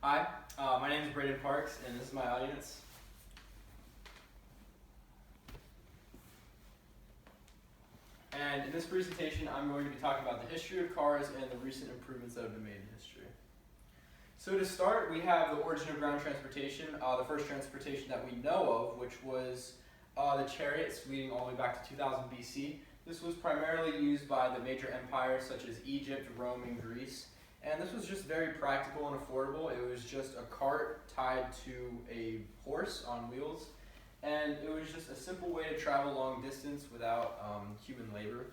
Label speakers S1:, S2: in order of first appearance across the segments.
S1: Hi, my name is Braden Parks, and this is my audience. And in this presentation, I'm going to be talking about the history of cars and the recent improvements that have been made in history. So to start, we have the origin of ground transportation, the first transportation that we know of, which was the chariots leading all the way back to 2000 BC. This was primarily used by the major empires such as Egypt, Rome, and Greece. And this was just very practical and affordable. It was just a cart tied to a horse on wheels. And it was just a simple way to travel long distance without human labor.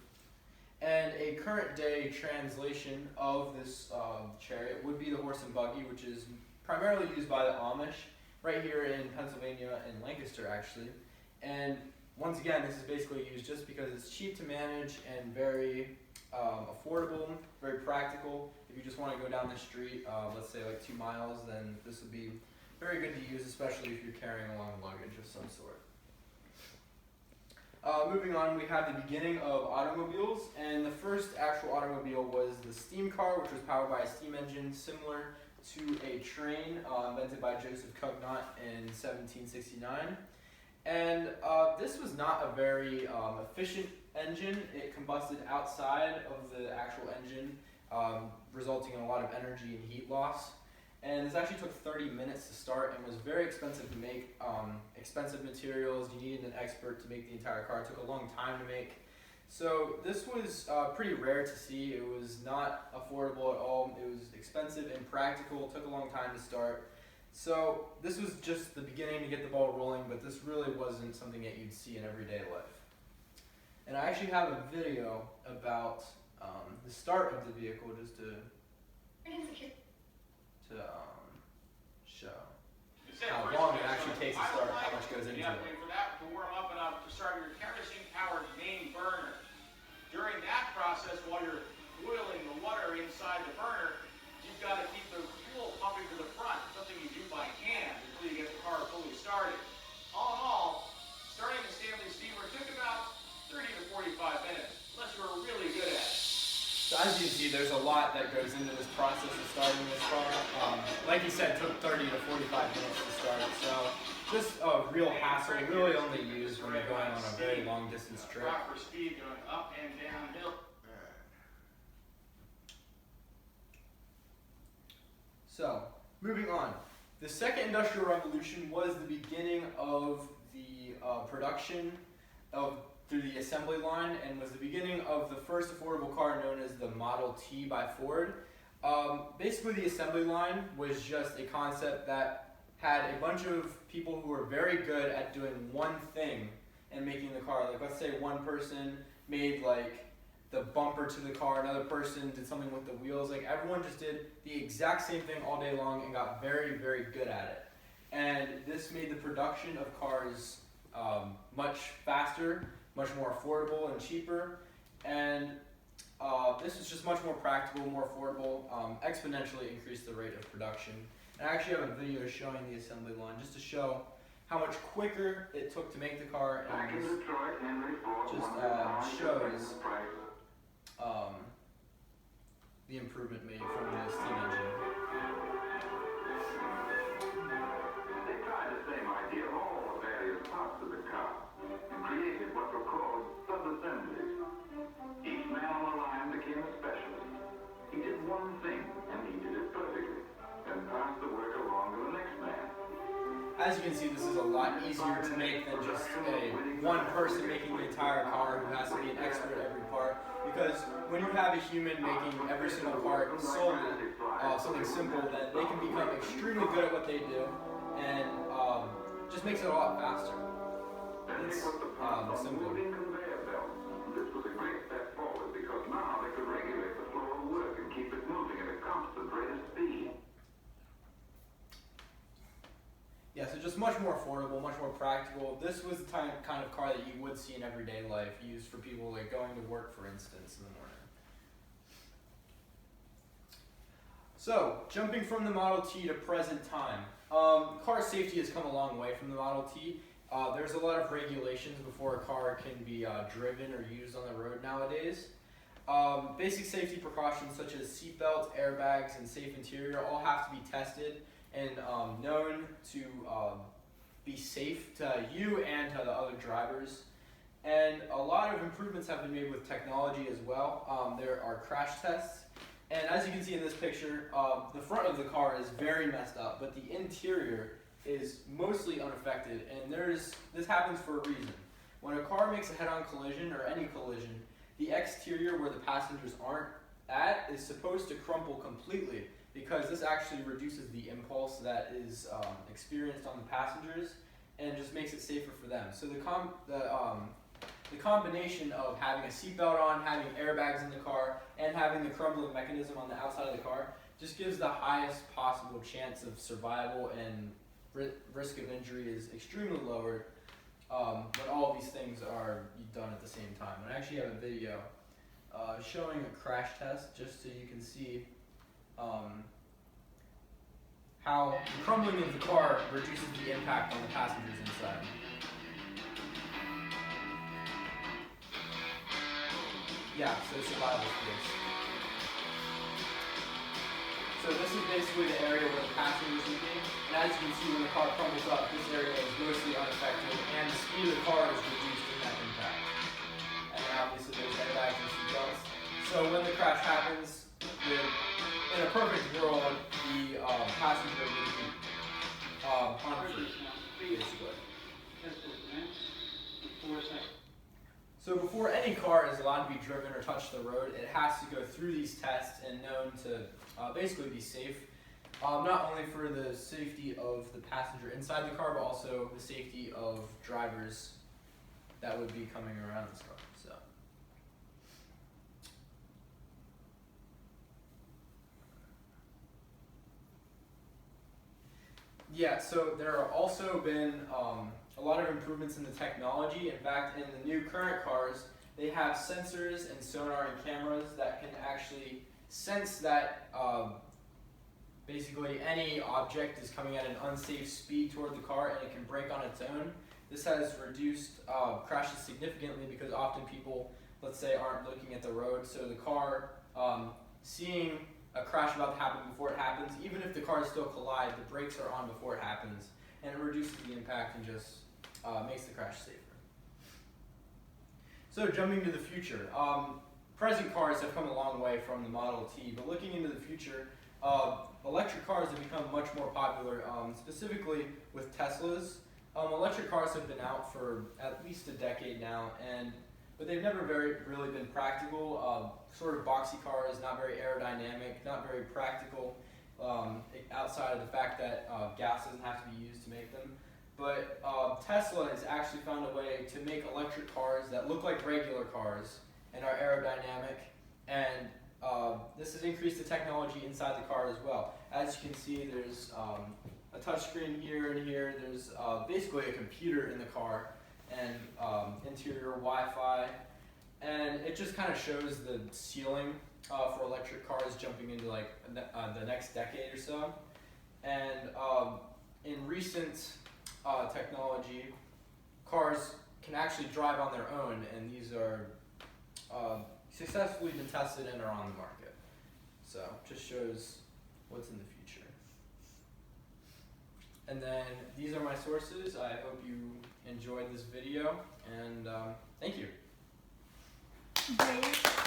S1: And a current day translation of this chariot would be the horse and buggy, which is primarily used by the Amish, right here in Pennsylvania and Lancaster actually. And once again, this is basically used just because it's cheap to manage and very affordable, very practical. If you just want to go down the street, let's say like 2 miles, then this would be very good to use, especially if you're carrying along luggage of some sort. Moving on, we have the beginning of automobiles, and the first actual automobile was the steam car, which was powered by a steam engine similar to a train invented by Joseph Cugnot in 1769. And this was not a very efficient engine. It combusted outside of the actual engine, resulting in a lot of energy and heat loss. And this actually took 30 minutes to start and was very expensive to make. Expensive materials, you needed an expert to make the entire car. It took a long time to make. So this was pretty rare to see. It was not affordable at all. It was expensive and practical. It took a long time to start. So this was just the beginning to get the ball rolling, but this really wasn't something that you'd see in everyday life. And I actually have a video about the start of the vehicle just to show how long it actually takes to start, how much goes into it.
S2: You have to wait for that to warm up enough to start your kerosene-powered main burner. During that process, while you're boiling the water inside the burner, you've got to keep the fuel pumping to the front, something you do by hand until you get the car fully started. All in all, starting a Stanley steamer took about 30 to 45 minutes, unless you were really good at it.
S1: So as you can see, there's a lot that goes into this process of starting this car. Like you said, it took 30 to 45 minutes to start. So just a real hassle, really only used when you're going on a very long distance trip.
S2: Proper speed going up and downhill.
S1: So, moving on. The second industrial revolution was the beginning of the production through the assembly line, and was the beginning of the first affordable car known as the Model T by Ford. Basically, the assembly line was just a concept that had a bunch of people who were very good at doing one thing and making the car. Like, let's say one person made like the bumper to the car, another person did something with the wheels. Like, everyone just did the exact same thing all day long and got very, very good at it. And this made the production of cars much faster, much more affordable and cheaper, and this is just much more practical, more affordable, exponentially increased the rate of production. And I actually have a video showing the assembly line just to show how much quicker it took to make the car, and just shows the improvement made from the steam engine.
S3: They tried the same idea of all the various parts of the car and created what were called sub-assemblies. Each man on the line became a specialist. He did one thing, and he did it perfectly, then passed the work along to the next man.
S1: As you can see, this is a lot easier to make than just one person making the entire car who has to be an expert at every part. Because when you have a human making every single part solely something simple, then they can become extremely good at what they do, and just makes it a lot faster. It's simpler.
S3: This was a great step forward because now they could regulate the flow of work and keep it moving at a constant rate of speed.
S1: Yeah, so just much more affordable, much more practical. This was the kind of car that you would see in everyday life, used for people like going to work, for instance, in the morning. So, jumping from the Model T to present time. Car safety has come a long way from the Model T. There's a lot of regulations before a car can be driven or used on the road nowadays. Basic safety precautions such as seatbelts, airbags, and safe interior all have to be tested. and known to be safe to you and to the other drivers. And a lot of improvements have been made with technology as well. There are crash tests. And as you can see in this picture, the front of the car is very messed up, but the interior is mostly unaffected. And this happens for a reason. When a car makes a head-on collision, or any collision, the exterior where the passengers aren't at is supposed to crumple completely, because this actually reduces the impulse that is experienced on the passengers and just makes it safer for them. So the combination of having a seatbelt on, having airbags in the car, and having the crumbling mechanism on the outside of the car just gives the highest possible chance of survival, and risk of injury is extremely lowered when all of these things are done at the same time. And I actually have a video showing a crash test just so you can see how the crumbling of the car reduces the impact on the passengers inside. Yeah, so survival space. So this is basically the area where the passengers would be. And as you can see, when the car crumbles up, this area is mostly unaffected, and the speed of the car is reduced in that impact. And then obviously there's airbags and seatbelts. So when the crash happens, in a perfect world, the passenger would be harm-free, basically. So before any car is allowed to be driven or touch the road, it has to go through these tests and known to basically be safe. Not only for the safety of the passenger inside the car, but also the safety of drivers that would be coming around this car. So. Yeah, so there have also been a lot of improvements in the technology. In fact, in the new current cars, they have sensors and sonar and cameras that can actually sense that basically any object is coming at an unsafe speed toward the car, and it can brake on its own. This has reduced crashes significantly, because often people, let's say, aren't looking at the road, so the car seeing a crash about to happen before it happens, even if the cars still collide, the brakes are on before it happens, and it reduces the impact and just makes the crash safer. So jumping to the future, present cars have come a long way from the Model T, but looking into the future, electric cars have become much more popular, specifically with Teslas. Electric cars have been out for at least a decade now, but they've never really been practical. Sort of boxy cars, not very aerodynamic, not very practical, outside of the fact that gas doesn't have to be used to make them. But Tesla has actually found a way to make electric cars that look like regular cars and are aerodynamic, and this has increased the technology inside the car as well. As you can see, there's a touchscreen here and here. There's basically a computer in the car, and interior Wi-Fi, and it just kind of shows the ceiling for electric cars jumping into like the next decade or so. And in recent technology, cars can actually drive on their own, and these are successfully been tested and are on the market. So just shows what's in the future. And then these are my sources. I hope you enjoyed this video, and thank you.
S4: Great.